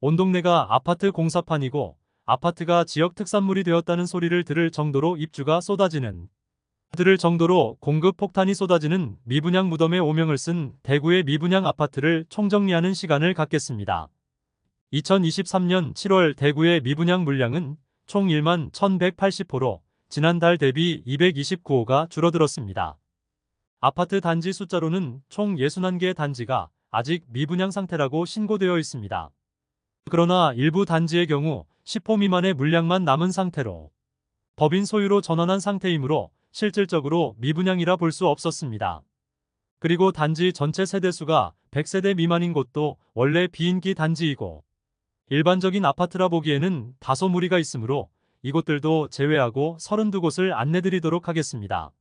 온 동네가 아파트 공사판이고 아파트가 지역 특산물이 되었다는 소리를 들을 정도로 입주가 쏟아지는 공급 폭탄이 쏟아지는 미분양 무덤의 오명을 쓴 대구의 미분양 아파트를 총정리하는 시간을 갖겠습니다. 2023년 7월 대구의 미분양 물량은 총 1만 1,180호로 지난달 대비 229호가 줄어들었습니다. 아파트 단지 숫자로는 총 61개 단지가 아직 미분양 상태라고 신고되어 있습니다. 그러나 일부 단지의 경우 10호 미만의 물량만 남은 상태로 법인 소유로 전환한 상태이므로 실질적으로 미분양이라 볼 수 없었습니다. 그리고 단지 전체 세대수가 100세대 미만인 곳도 원래 비인기 단지이고 일반적인 아파트라 보기에는 다소 무리가 있으므로 이곳들도 제외하고 32곳을 안내드리도록 하겠습니다.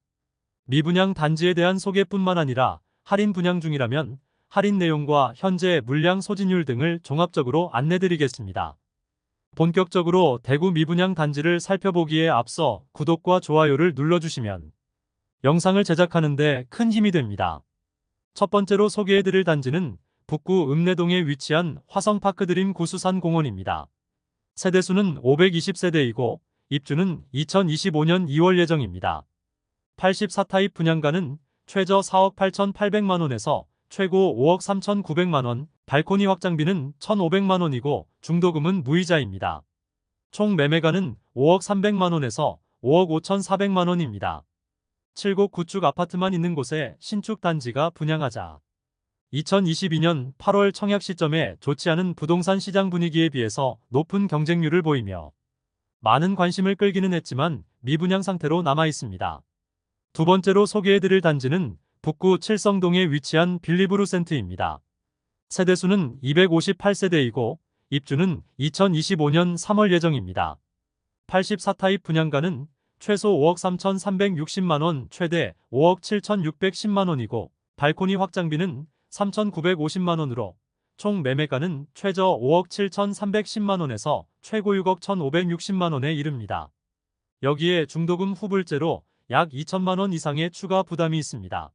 미분양 단지에 대한 소개뿐만 아니라 할인 분양 중이라면 할인 내용과 현재 물량 소진율 등을 종합적으로 안내드리겠습니다. 본격적으로 대구 미분양 단지를 살펴보기에 앞서 구독과 좋아요를 눌러주시면 영상을 제작하는 데 큰 힘이 됩니다. 첫 번째로 소개해드릴 단지는 북구 읍내동에 위치한 화성파크드림 구수산공원입니다. 세대수는 520세대이고 입주는 2025년 2월 예정입니다. 84타입 분양가는 최저 4억 8,800만원에서 최고 5억 3,900만원, 발코니 확장비는 1,500만원이고 중도금은 무이자입니다. 총 매매가는 5억 300만원에서 5억 5,400만원입니다. 7곡 구축 아파트만 있는 곳에 신축 단지가 분양하자 2022년 8월 청약 시점에 좋지 않은 부동산 시장 분위기에 비해서 높은 경쟁률을 보이며 많은 관심을 끌기는 했지만 미분양 상태로 남아 있습니다. 두 번째로 소개해드릴 단지는 북구 칠성동에 위치한 빌리브루센트입니다. 세대수는 258세대이고 입주는 2025년 3월 예정입니다. 84타입 분양가는 최소 5억 3,360만원, 최대 5억 7,610만원이고 발코니 확장비는 3,950만원으로 총 매매가는 최저 5억 7,310만원에서 최고 6억 1,560만원에 이릅니다. 여기에 중도금 후불제로 약 2천만원 이상의 추가 부담이 있습니다.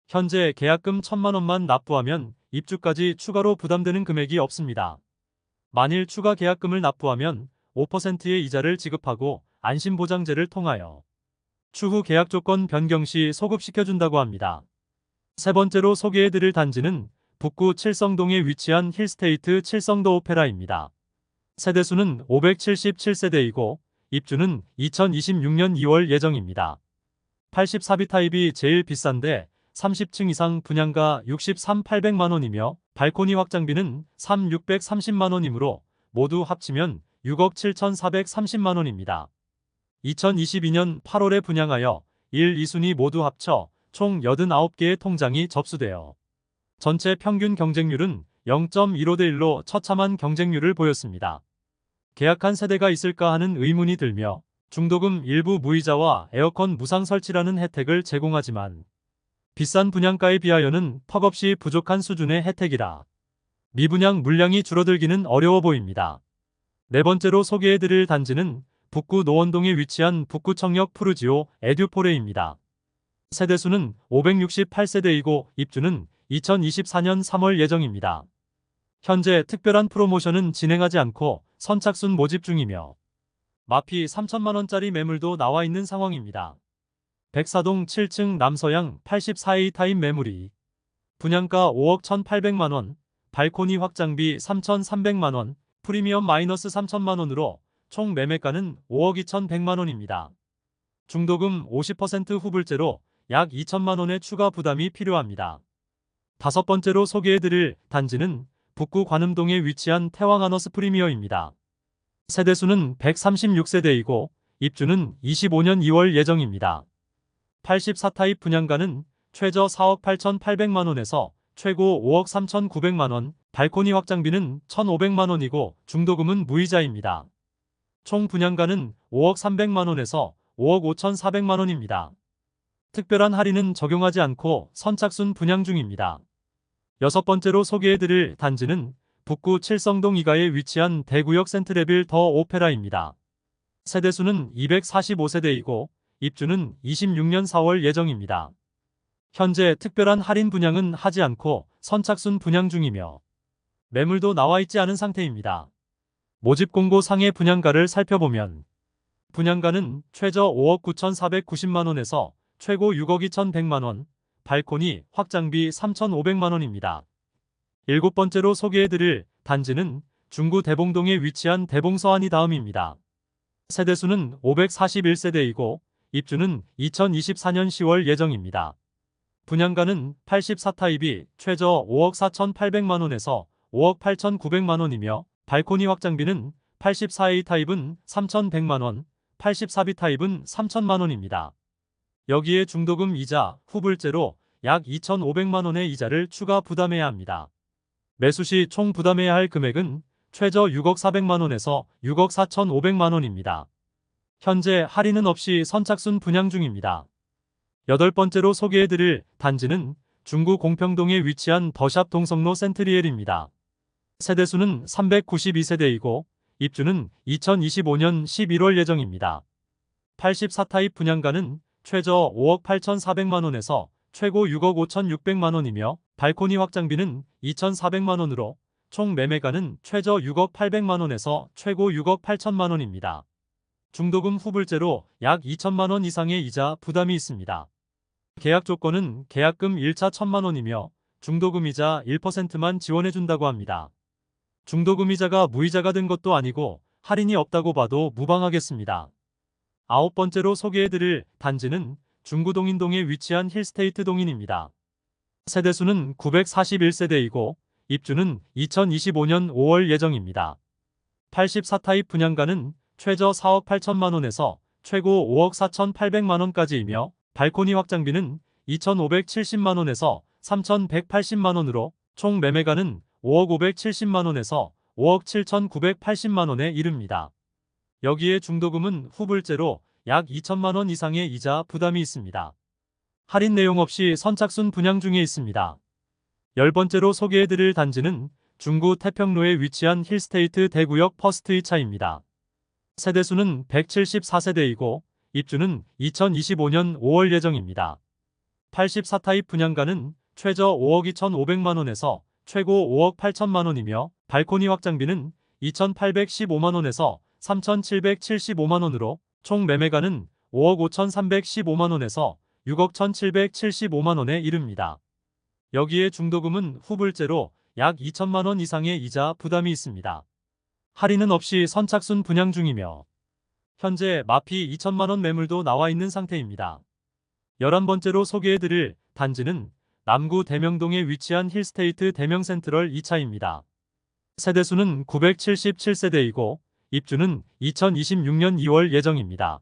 현재 계약금 1,000만원만 납부하면 입주까지 추가로 부담되는 금액이 없습니다. 만일 추가 계약금을 납부하면 5%의 이자를 지급하고 안심보장제를 통하여 추후 계약 조건 변경 시 소급시켜준다고 합니다. 세 번째로 소개해드릴 단지는 북구 칠성동에 위치한 힐스테이트 칠성도 오페라입니다. 세대수는 577세대이고 입주는 2026년 2월 예정입니다. 84B 타입이 제일 비싼데 30층 이상 분양가 63,800만원이며 발코니 확장비는 3,630만원이므로 모두 합치면 6억 7,430만원입니다. 2022년 8월에 분양하여 1, 2순위 모두 합쳐 총 89개의 통장이 접수되어 전체 평균 경쟁률은 0.15대 1로 처참한 경쟁률을 보였습니다. 계약한 세대가 있을까 하는 의문이 들며 중도금 일부 무이자와 에어컨 무상 설치라는 혜택을 제공하지만 비싼 분양가에 비하여는 턱없이 부족한 수준의 혜택이라 미분양 물량이 줄어들기는 어려워 보입니다. 네 번째로 소개해드릴 단지는 북구 노원동에 위치한 북구청역 푸르지오 에듀포레입니다. 세대수는 568세대이고 입주는 2024년 3월 예정입니다. 현재 특별한 프로모션은 진행하지 않고 선착순 모집 중이며 마피 3천만원짜리 매물도 나와 있는 상황입니다. 백사동 7층 남서양 84A 타입 매물이 분양가 5억 1,800만원, 발코니 확장비 3,300만원, 프리미엄 마이너스 3천만원으로 총 매매가는 5억 2,100만원입니다. 중도금 50% 후불제로 약 2천만원의 추가 부담이 필요합니다. 다섯 번째로 소개해드릴 단지는 북구 관음동에 위치한 태왕아너스 프리미어입니다. 세대수는 136세대이고 입주는 25년 2월 예정입니다. 84타입 분양가는 최저 4억 8,800만원에서 최고 5억 3,900만원, 발코니 확장비는 1,500만원이고 중도금은 무이자입니다. 총 분양가는 5억 300만원에서 5억 5,400만원입니다. 특별한 할인은 적용하지 않고 선착순 분양 중입니다. 여섯 번째로 소개해드릴 단지는 북구 칠성동 2가에 위치한 대구역 센트레빌 더 오페라입니다. 세대수는 245세대이고 입주는 26년 4월 예정입니다. 현재 특별한 할인 분양은 하지 않고 선착순 분양 중이며 매물도 나와 있지 않은 상태입니다. 모집 공고 상의 분양가를 살펴보면 분양가는 최저 5억 9,490만원에서 최고 6억 2,100만원, 발코니, 확장비 3,500만원입니다. 일곱 번째로 소개해드릴 단지는 중구 대봉동에 위치한 대봉서안이 다음입니다. 세대수는 541세대이고 입주는 2024년 10월 예정입니다. 분양가는 84타입이 최저 5억 4,800만원에서 5억 8,900만원이며 발코니 확장비는 84A 타입은 3,100만원, 84B 타입은 3,000만원입니다. 여기에 중도금 이자, 후불제로 약 2,500만원의 이자를 추가 부담해야 합니다. 매수 시 총 부담해야 할 금액은 최저 6억 400만원에서 6억 4,500만원입니다. 현재 할인은 없이 선착순 분양 중입니다. 여덟 번째로 소개해드릴 단지는 중구 공평동에 위치한 더샵 동성로 센트리엘입니다. 세대수는 392세대이고 입주는 2025년 11월 예정입니다. 84타입 분양가는 최저 5억 8,400만원에서 최고 6억 5,600만원이며 발코니 확장비는 2,400만원으로 총 매매가는 최저 6억 800만원에서 최고 6억 8천만원입니다. 중도금 후불제로 약 2천만원 이상의 이자 부담이 있습니다. 계약 조건은 계약금 1차 1,000만원이며 중도금이자 1%만 지원해준다고 합니다. 중도금이자가 무이자가 된 것도 아니고 할인이 없다고 봐도 무방하겠습니다. 아홉 번째로 소개해드릴 단지는 중구 동인동에 위치한 힐스테이트 동인입니다. 세대수는 941세대이고 입주는 2025년 5월 예정입니다. 84타입 분양가는 최저 4억 8천만원에서 최고 5억 4,800만원까지이며 발코니 확장비는 2,570만원에서 3,180만원으로 총 매매가는 5억 570만원에서 5억 7,980만원에 이릅니다. 여기에 중도금은 후불제로 약 2천만원 이상의 이자 부담이 있습니다. 할인 내용 없이 선착순 분양 중에 있습니다. 열 번째로 소개해드릴 단지는 중구 태평로에 위치한 힐스테이트 대구역 퍼스트 2차입니다. 세대수는 174세대이고 입주는 2025년 5월 예정입니다. 84타입 분양가는 최저 5억 2,500만원에서 최고 5억 8천만원이며 발코니 확장비는 2,815만원에서 3,775만원으로 총 매매가는 5억 5,315만원에서 6억 1,775만원에 이릅니다. 여기에 중도금은 후불제로 약 2천만원 이상의 이자 부담이 있습니다. 할인은 없이 선착순 분양 중이며 현재 마피 2천만원 매물도 나와 있는 상태입니다. 11번째로 소개해드릴 단지는 남구 대명동에 위치한 힐스테이트 대명센트럴 2차입니다. 세대수는 977세대이고 입주는 2026년 2월 예정입니다.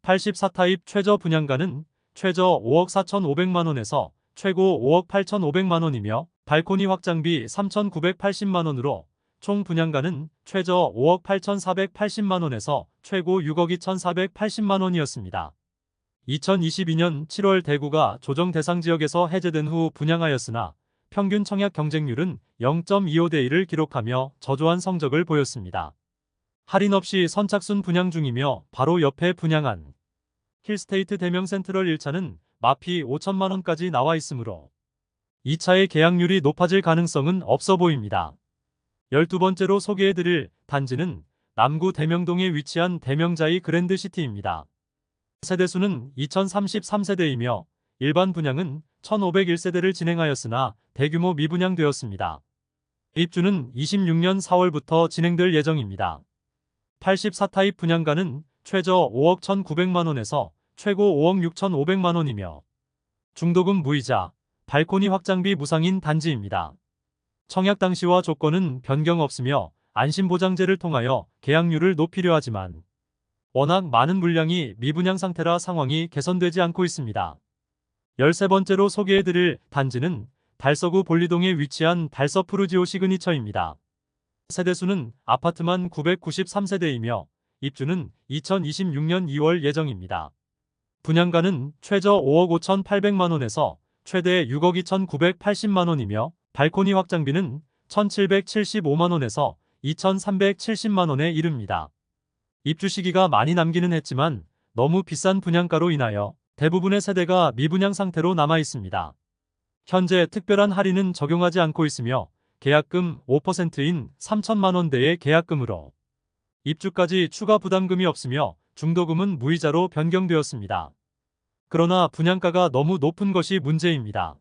84타입 최저 분양가는 최저 5억 4,500만원에서 최고 5억 8,500만원이며 발코니 확장비 3,980만원으로 총 분양가는 최저 5억 8,480만원에서 최고 6억 2,480만원이었습니다. 2022년 7월 대구가 조정 대상 지역에서 해제된 후 분양하였으나 평균 청약 경쟁률은 0.25대 1을 기록하며 저조한 성적을 보였습니다. 할인 없이 선착순 분양 중이며 바로 옆에 분양한 힐스테이트 대명센트럴 1차는 마피 5천만원까지 나와 있으므로 2차의 계약률이 높아질 가능성은 없어 보입니다. 12번째로 소개해드릴 단지는 남구 대명동에 위치한 대명자이 그랜드시티입니다. 세대수는 2033세대이며 일반 분양은 1501세대를 진행하였으나 대규모 미분양되었습니다. 입주는 26년 4월부터 진행될 예정입니다. 84타입 분양가는 최저 5억 1,900만원에서 최고 5억 6,500만원이며 중도금 무이자, 발코니 확장비 무상인 단지입니다. 청약 당시와 조건은 변경 없으며 안심보장제를 통하여 계약률을 높이려 하지만 워낙 많은 물량이 미분양 상태라 상황이 개선되지 않고 있습니다. 13번째로 소개해드릴 단지는 달서구 볼리동에 위치한 달서푸르지오 시그니처입니다. 세대수는 아파트만 993세대이며 입주는 2026년 2월 예정입니다. 분양가는 최저 5억 5,800만원에서 최대 6억 2,980만원이며 발코니 확장비는 1,775만원에서 2,370만원에 이릅니다. 입주 시기가 많이 남기는 했지만 너무 비싼 분양가로 인하여 대부분의 세대가 미분양 상태로 남아 있습니다. 현재 특별한 할인은 적용하지 않고 있으며 계약금 5%인 3천만 원대의 계약금으로 입주까지 추가 부담금이 없으며 중도금은 무이자로 변경되었습니다. 그러나 분양가가 너무 높은 것이 문제입니다.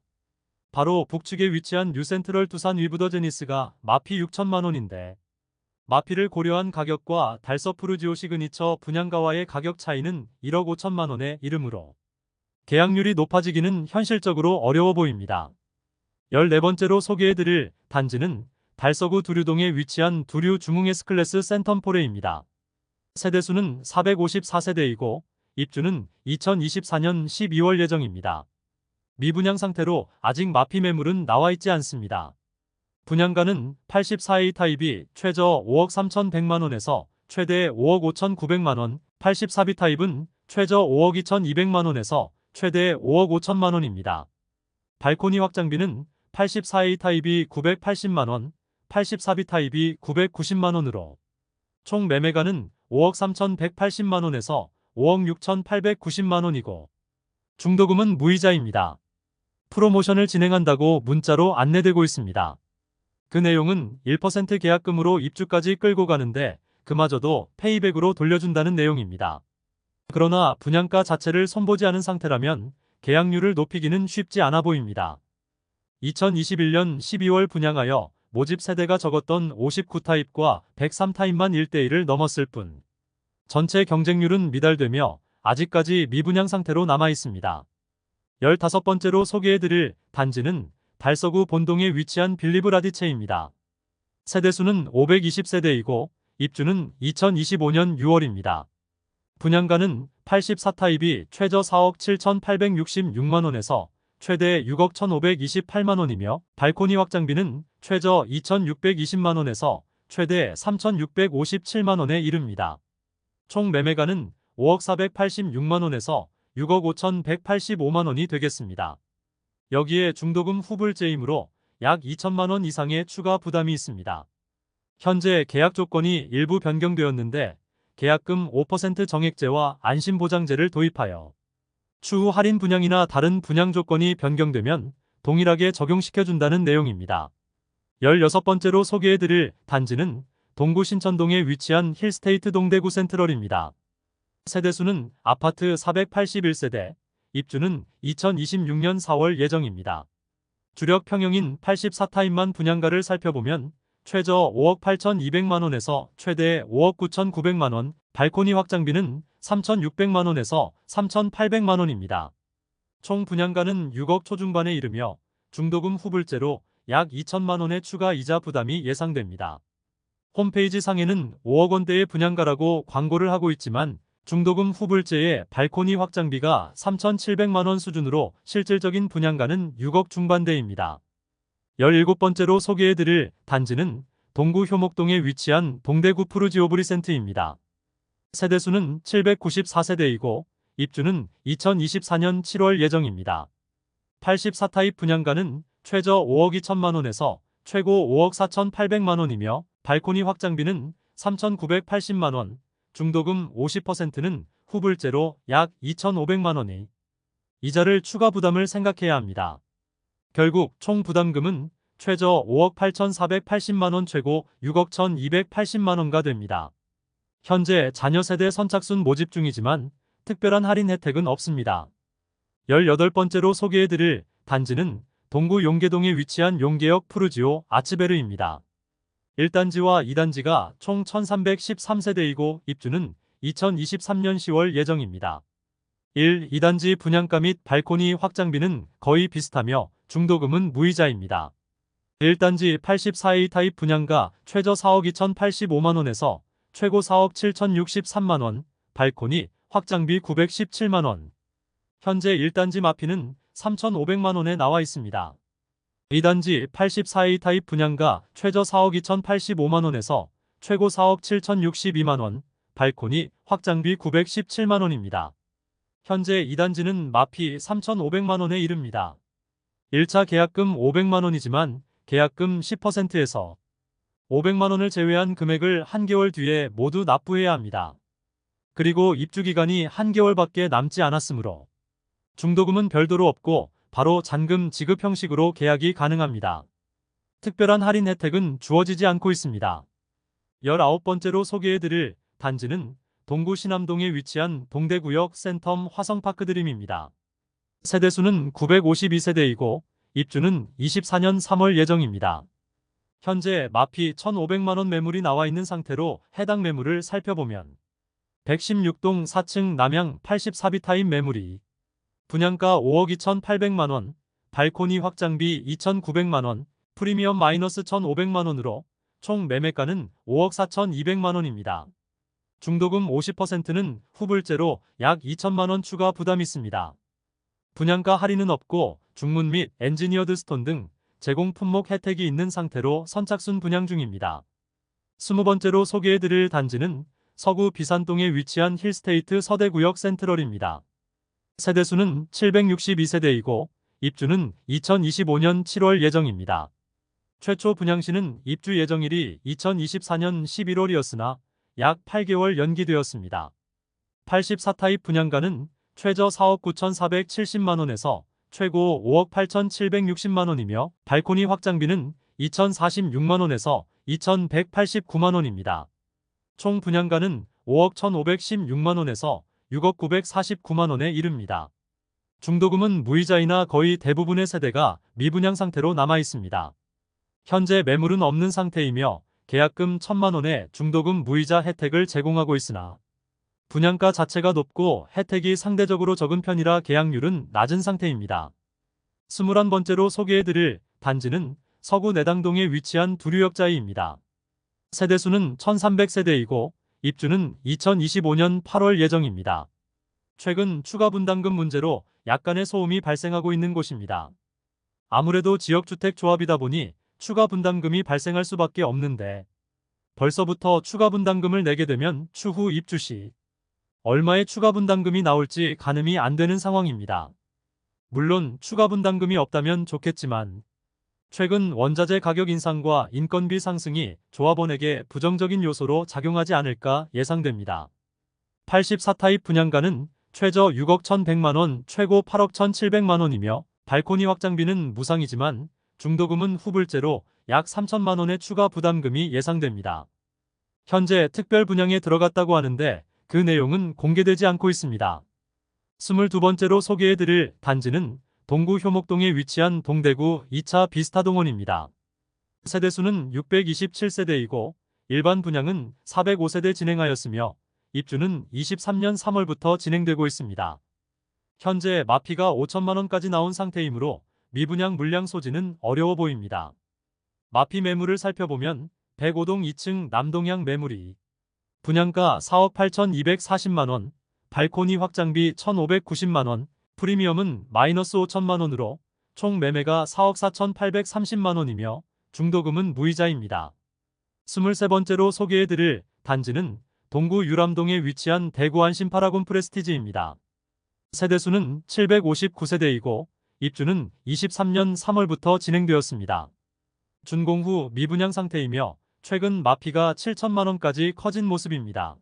바로 북측에 위치한 뉴센트럴 두산 위브더 제니스가 마피 6천만 원인데 마피를 고려한 가격과 달서푸르지오 시그니처 분양가와의 가격 차이는 1억 5천만 원에 이르므로 계약률이 높아지기는 현실적으로 어려워 보입니다. 14번째로 소개해드릴 단지는 달서구 두류동에 위치한 두류 중흥 S클래스 센텀포레입니다. 세대수는 454세대이고 입주는 2024년 12월 예정입니다. 미분양 상태로 아직 마피 매물은 나와 있지 않습니다. 분양가는 84A 타입이 최저 5억 3,100만 원에서 최대 5억 5,900만 원, 84B 타입은 최저 5억 2,200만 원에서 최대 5억 5천만 원입니다. 발코니 확장비는 84A 타입이 980만 원, 84B 타입이 990만 원으로 총 매매가는 5억 3,180만 원에서 5억 6,890만 원이고 중도금은 무이자입니다. 프로모션을 진행한다고 문자로 안내되고 있습니다. 그 내용은 1% 계약금으로 입주까지 끌고 가는데 그마저도 페이백으로 돌려준다는 내용입니다. 그러나 분양가 자체를 손보지 않은 상태라면 계약률을 높이기는 쉽지 않아 보입니다. 2021년 12월 분양하여 모집 세대가 적었던 59타입과 103타입만 1대1을 넘었을 뿐 전체 경쟁률은 미달되며 아직까지 미분양 상태로 남아 있습니다. 15번째로 소개해드릴 단지는 달서구 본동에 위치한 빌리브 라디체입니다. 세대수는 520세대이고 입주는 2025년 6월입니다. 분양가는 84타입이 최저 4억 7,866만 원에서 최대 6억 1,528만 원이며 발코니 확장비는 최저 2,620만 원에서 최대 3,657만 원에 이릅니다. 총 매매가는 5억 486만 원에서 6억 5,185만 원이 되겠습니다. 여기에 중도금 후불제이므로 약 2천만 원 이상의 추가 부담이 있습니다. 현재 계약 조건이 일부 변경되었는데 계약금 5% 정액제와 안심보장제를 도입하여 추후 할인 분양이나 다른 분양 조건이 변경되면 동일하게 적용시켜준다는 내용입니다. 16번째로 소개해드릴 단지는 동구 신천동에 위치한 힐스테이트 동대구 센트럴입니다. 세대수는 아파트 481세대, 입주는 2026년 4월 예정입니다. 주력 평형인 84타입만 분양가를 살펴보면 최저 5억 8,200만 원에서 최대 5억 9,900만 원, 발코니 확장비는 3,600만 원에서 3,800만 원입니다. 총 분양가는 6억 초중반에 이르며 중도금 후불제로 약 2천만 원의 추가 이자 부담이 예상됩니다. 홈페이지 상에는 5억 원대의 분양가라고 광고를 하고 있지만 중도금 후불제에 발코니 확장비가 3,700만 원 수준으로 실질적인 분양가는 6억 중반대입니다. 17번째로 소개해드릴 단지는 동구 효목동에 위치한 동대구 푸르지오 브리센트입니다. 세대수는 794세대이고 입주는 2024년 7월 예정입니다. 84타입 분양가는 최저 5억 2천만 원에서 최고 5억 4,800만 원이며 발코니 확장비는 3,980만 원, 중도금 50%는 후불제로 약 2,500만 원이 이자를 추가 부담을 생각해야 합니다. 결국 총 부담금은 최저 5억 8,480만 원 최고 6억 1,280만 원가 됩니다. 현재 자녀 세대 선착순 모집 중이지만 특별한 할인 혜택은 없습니다. 18번째로 소개해드릴 단지는 동구 용계동에 위치한 용계역 푸르지오 아츠베르입니다. 1단지와 2단지가 총 1,313세대이고 입주는 2023년 10월 예정입니다. 1, 2단지 분양가 및 발코니 확장비는 거의 비슷하며 중도금은 무이자입니다. 1단지 84A 타입 분양가 최저 4억 2,085만 원에서 최고 4억 7,063만 원, 발코니 확장비 917만 원. 현재 1단지 마피는 3,500만 원에 나와 있습니다. 2단지 84A 타입 분양가 최저 4억 2,085만 원에서 최고 4억 7,062만 원, 발코니 확장비 917만 원입니다. 현재 2단지는 마피 3,500만 원에 이릅니다. 1차 계약금 500만 원이지만 계약금 10%에서 500만 원을 제외한 금액을 한 개월 뒤에 모두 납부해야 합니다. 그리고 입주기간이 한 개월밖에 남지 않았으므로 중도금은 별도로 없고 바로 잔금 지급 형식으로 계약이 가능합니다. 특별한 할인 혜택은 주어지지 않고 있습니다. 19번째로 소개해드릴 단지는 동구 신암동에 위치한 동대구역 센텀 화성파크드림입니다. 세대수는 952세대이고 입주는 24년 3월 예정입니다. 현재 마피 1,500만원 매물이 나와 있는 상태로 해당 매물을 살펴보면 116동 4층 남향 84비타임 매물이 분양가 5억 2,800만원, 발코니 확장비 2,900만원, 프리미엄 마이너스 1,500만원으로 총 매매가는 5억 4,200만원입니다. 중도금 50%는 후불제로 약 2천만원 추가 부담이 있습니다. 분양가 할인은 없고 중문 및 엔지니어드 스톤 등 제공 품목 혜택이 있는 상태로 선착순 분양 중입니다. 20번째로 소개해드릴 단지는 서구 비산동에 위치한 힐스테이트 서대구역 센트럴입니다. 세대수는 762세대이고 입주는 2025년 7월 예정입니다. 최초 분양시는 입주 예정일이 2024년 11월이었으나 약 8개월 연기되었습니다. 84타입 분양가는 최저 4억 9,470만원에서 최고 5억 8,760만원이며 발코니 확장비는 2,046만원에서 2,189만원입니다. 총 분양가는 5억 1,516만원에서 6억 949만원에 이릅니다. 중도금은 무이자이나 거의 대부분의 세대가 미분양 상태로 남아 있습니다. 현재 매물은 없는 상태이며 계약금 1,000만원의 중도금 무이자 혜택을 제공하고 있으나 분양가 자체가 높고 혜택이 상대적으로 적은 편이라 계약률은 낮은 상태입니다. 21번째로 소개해드릴 단지는 서구 내당동에 위치한 두류역자이입니다. 세대수는 1,300세대이고 입주는 2025년 8월 예정입니다. 최근 추가 분담금 문제로 약간의 소음이 발생하고 있는 곳입니다. 아무래도 지역주택 조합이다 보니 추가 분담금이 발생할 수밖에 없는데 벌써부터 추가 분담금을 내게 되면 추후 입주 시 얼마의 추가 분담금이 나올지 가늠이 안 되는 상황입니다. 물론 추가 분담금이 없다면 좋겠지만 최근 원자재 가격 인상과 인건비 상승이 조합원에게 부정적인 요소로 작용하지 않을까 예상됩니다. 84타입 분양가는 최저 6억 1,100만원, 최고 8억 1,700만원이며 발코니 확장비는 무상이지만 중도금은 후불제로 약 3천만원의 추가 부담금이 예상됩니다. 현재 특별 분양에 들어갔다고 하는데 그 내용은 공개되지 않고 있습니다. 22번째로 소개해드릴 단지는 동구 효목동에 위치한 동대구 2차 비스타동원입니다. 세대수는 627세대이고 일반 분양은 405세대 진행하였으며 입주는 23년 3월부터 진행되고 있습니다. 현재 마피가 5천만원까지 나온 상태이므로 미분양 물량 소지는 어려워 보입니다. 마피 매물을 살펴보면 105동 2층 남동향 매물이 분양가 4억 8,240만원, 발코니 확장비 1,590만원, 프리미엄은 마이너스 5천만원으로 총 매매가 4억 4,830만원이며 중도금은 무이자입니다. 23번째로 소개해드릴 단지는 동구 유람동에 위치한 대구 안심 파라곤 프레스티지입니다. 세대수는 759세대이고 입주는 23년 3월부터 진행되었습니다. 준공 후 미분양 상태이며 최근 마피가 7천만원까지 커진 모습입니다.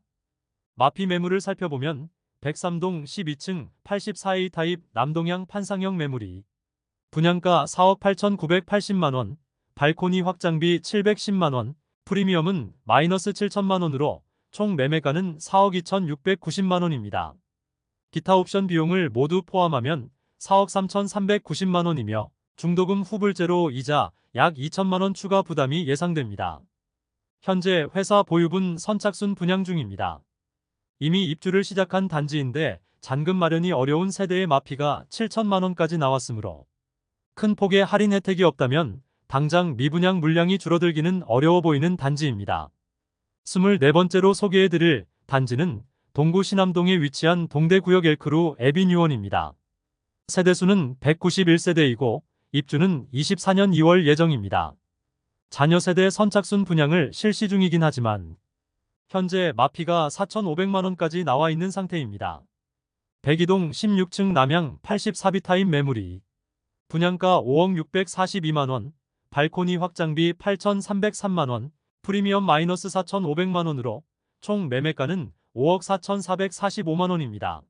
마피 매물을 살펴보면 103동 12층 84A 타입 남동향 판상형 매물이 분양가 4억 8,980만원, 발코니 확장비 710만원, 프리미엄은 마이너스 7천만원으로 총 매매가는 4억 2,690만원입니다. 기타 옵션 비용을 모두 포함하면 4억 3,390만원이며 중도금 후불제로 이자 약 2천만원 추가 부담이 예상됩니다. 현재 회사 보유분 선착순 분양 중입니다. 이미 입주를 시작한 단지인데 잔금 마련이 어려운 세대의 마피가 7천만원까지 나왔으므로 큰 폭의 할인 혜택이 없다면 당장 미분양 물량이 줄어들기는 어려워 보이는 단지입니다. 24번째로 소개해드릴 단지는 동구 신암동에 위치한 동대구역 엘크루 에비뉴원입니다. 세대수는 191세대이고 입주는 24년 2월 예정입니다. 자녀 세대 선착순 분양을 실시 중이긴 하지만 현재 마피가 4,500만원까지 나와 있는 상태입니다. 102동 16층 남향 84비타임 매물이 분양가 5억 642만원, 발코니 확장비 8,303만원, 프리미엄 마이너스 4,500만원으로 총 매매가는 5억 4,445만원입니다.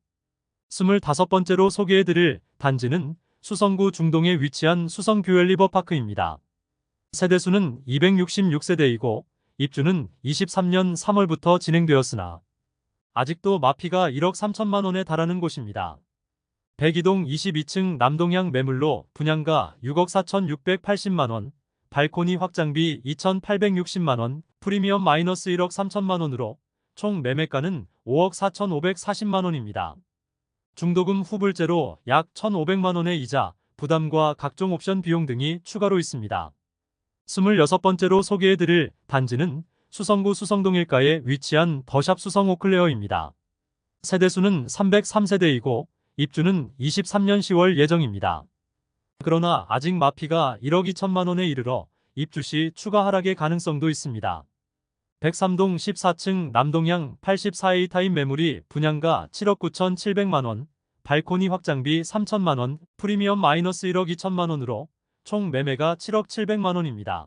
25번째로 소개해드릴 단지는 수성구 중동에 위치한 수성뷰엘 리버파크입니다. 세대수는 266세대이고 입주는 23년 3월부터 진행되었으나 아직도 마피가 1억 3천만 원에 달하는 곳입니다. 102동 22층 남동향 매물로 분양가 6억 4,680만 원, 발코니 확장비 2,860만 원, 프리미엄 마이너스 1억 3천만 원으로 총 매매가는 5억 4,540만 원입니다. 중도금 후불제로 약 1,500만 원의 이자, 부담과 각종 옵션 비용 등이 추가로 있습니다. 26번째로 소개해드릴 단지는 수성구 수성동 일가에 위치한 더샵 수성 오클레어입니다. 세대수는 303세대이고 입주는 23년 10월 예정입니다. 그러나 아직 마피가 1억 2천만 원에 이르러 입주 시 추가 하락의 가능성도 있습니다. 103동 14층 남동향 84A 타입 매물이 분양가 7억 9,700만 원, 발코니 확장비 3천만 원, 프리미엄 마이너스 1억 2천만 원으로 총 매매가 7억 700만 원입니다.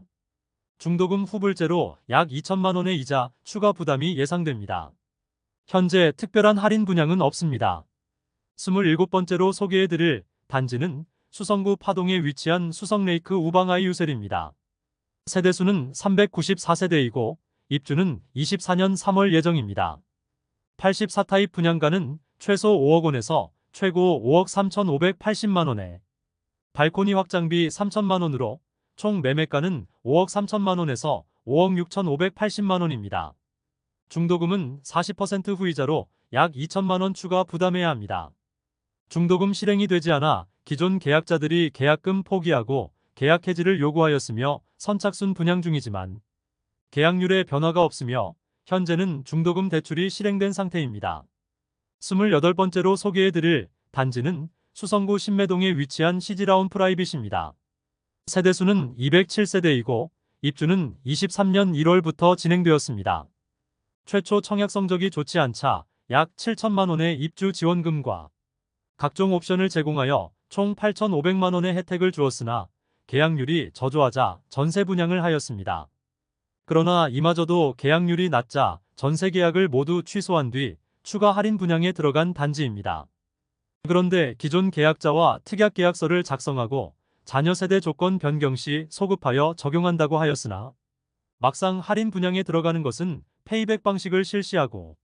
중도금 후불제로 약 2천만 원의 이자, 추가 부담이 예상됩니다. 현재 특별한 할인 분양은 없습니다. 27번째로 소개해드릴 단지는 수성구 파동에 위치한 수성레이크 우방아이 유셀입니다. 세대수는 394세대이고 입주는 24년 3월 예정입니다. 84타입 분양가는 최소 5억 원에서 최고 5억 3,580만 원에 발코니 확장비 3천만 원으로 총 매매가는 5억 3천만 원에서 5억 6,580만 원입니다. 중도금은 40% 후이자로 약 2천만 원 추가 부담해야 합니다. 중도금 실행이 되지 않아 기존 계약자들이 계약금 포기하고 계약 해지를 요구하였으며 선착순 분양 중이지만 계약률에 변화가 없으며 현재는 중도금 대출이 실행된 상태입니다. 28번째로 소개해드릴 단지는 수성구 신매동에 위치한 시지라운 프라이빗입니다. 세대수는 207세대이고 입주는 23년 1월부터 진행되었습니다. 최초 청약 성적이 좋지 않자 약 7천만 원의 입주 지원금과 각종 옵션을 제공하여 총 8,500만 원의 혜택을 주었으나 계약률이 저조하자 전세 분양을 하였습니다. 그러나 이마저도 계약률이 낮자 전세 계약을 모두 취소한 뒤 추가 할인 분양에 들어간 단지입니다. 그런데 기존 계약자와 특약 계약서를 작성하고 자녀 세대 조건 변경 시 소급하여 적용한다고 하였으나 막상 할인 분양에 들어가는 것은 페이백 방식을 실시하고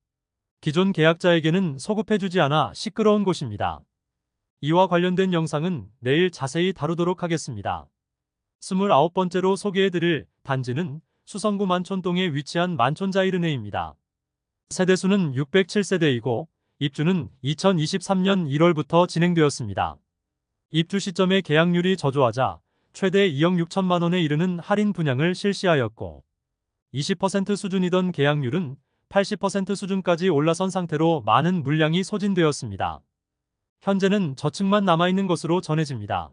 기존 계약자에게는 소급해주지 않아 시끄러운 곳입니다. 이와 관련된 영상은 내일 자세히 다루도록 하겠습니다. 29번째로 소개해드릴 단지는 수성구 만촌동에 위치한 만촌자이르네입니다. 세대수는 607세대이고 입주는 2023년 1월부터 진행되었습니다. 입주 시점에 계약률이 저조하자 최대 2억 6천만 원에 이르는 할인 분양을 실시하였고 20% 수준이던 계약률은 80% 수준까지 올라선 상태로 많은 물량이 소진되었습니다. 현재는 저층만 남아있는 것으로 전해집니다.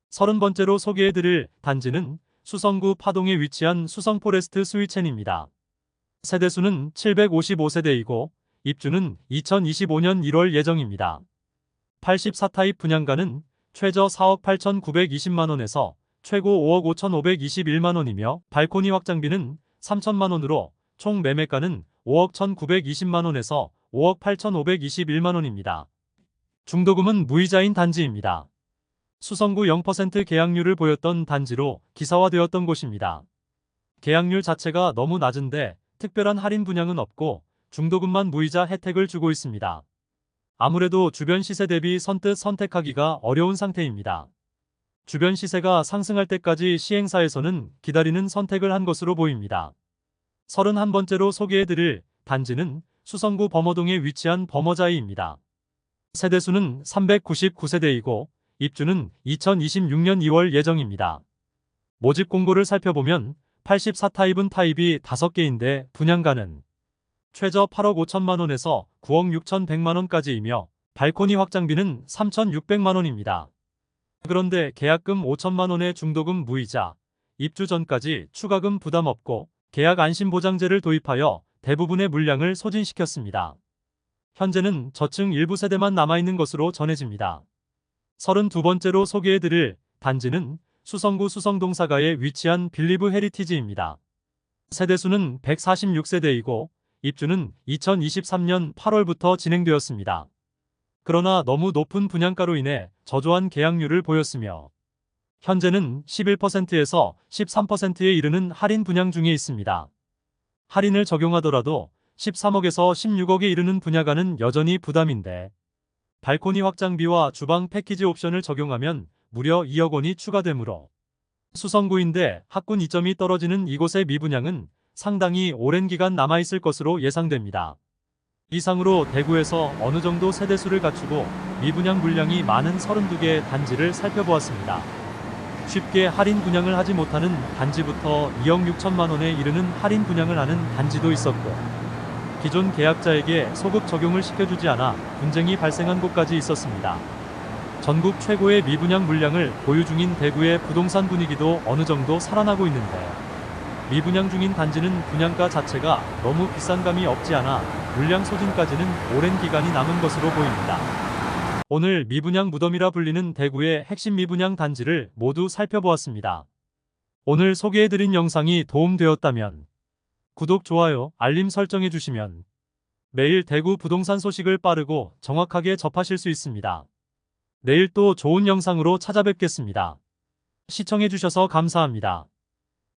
30번째로 소개해드릴 단지는 수성구 파동에 위치한 수성포레스트 스위첸입니다. 세대수는 755세대이고 입주는 2025년 1월 예정입니다. 84타입 분양가는 최저 4억 8,920만 원에서 최고 5억 5,521만 원이며 발코니 확장비는 3천만 원으로 총 매매가는 5억 1,920만 원에서 5억 8,521만 원입니다. 중도금은 무이자인 단지입니다. 수성구 0% 계약률을 보였던 단지로 기사화되었던 곳입니다. 계약률 자체가 너무 낮은데 특별한 할인 분양은 없고 중도금만 무이자 혜택을 주고 있습니다. 아무래도 주변 시세 대비 선뜻 선택하기가 어려운 상태입니다. 주변 시세가 상승할 때까지 시행사에서는 기다리는 선택을 한 것으로 보입니다. 31번째로 소개해드릴 단지는 수성구 범어동에 위치한 범어자이입니다. 세대수는 399세대이고 입주는 2026년 2월 예정입니다. 모집 공고를 살펴보면 84타입은 타입이 5개인데 분양가는 최저 8억 5천만 원에서 9억 6,100만 원까지이며 발코니 확장비는 3,600만 원입니다. 그런데 계약금 5천만 원의 중도금 무이자, 입주 전까지 추가금 부담 없고 계약 안심보장제를 도입하여 대부분의 물량을 소진시켰습니다. 현재는 저층 일부 세대만 남아있는 것으로 전해집니다. 32번째로 소개해드릴 단지는 수성구 수성동사가에 위치한 빌리브 헤리티지입니다. 세대수는 146세대이고 입주는 2023년 8월부터 진행되었습니다. 그러나 너무 높은 분양가로 인해 저조한 계약률을 보였으며 현재는 11%에서 13%에 이르는 할인 분양 중에 있습니다. 할인을 적용하더라도 13억에서 16억에 이르는 분야가는 여전히 부담인데 발코니 확장비와 주방 패키지 옵션을 적용하면 무려 2억 원이 추가되므로 수성구인데 학군 이점이 떨어지는 이곳의 미분양은 상당히 오랜 기간 남아있을 것으로 예상됩니다. 이상으로 대구에서 어느 정도 세대수를 갖추고 미분양 물량이 많은 32개 단지를 살펴보았습니다. 쉽게 할인 분양을 하지 못하는 단지부터 2억 6천만 원에 이르는 할인 분양을 하는 단지도 있었고, 기존 계약자에게 소급 적용을 시켜주지 않아 분쟁이 발생한 곳까지 있었습니다. 전국 최고의 미분양 물량을 보유 중인 대구의 부동산 분위기도 어느 정도 살아나고 있는데, 미분양 중인 단지는 분양가 자체가 너무 비싼 감이 없지 않아 물량 소진까지는 오랜 기간이 남은 것으로 보입니다. 오늘 미분양 무덤이라 불리는 대구의 핵심 미분양 단지를 모두 살펴보았습니다. 오늘 소개해드린 영상이 도움되었다면 구독, 좋아요, 알림 설정해 주시면 매일 대구 부동산 소식을 빠르고 정확하게 접하실 수 있습니다. 내일 또 좋은 영상으로 찾아뵙겠습니다. 시청해 주셔서 감사합니다.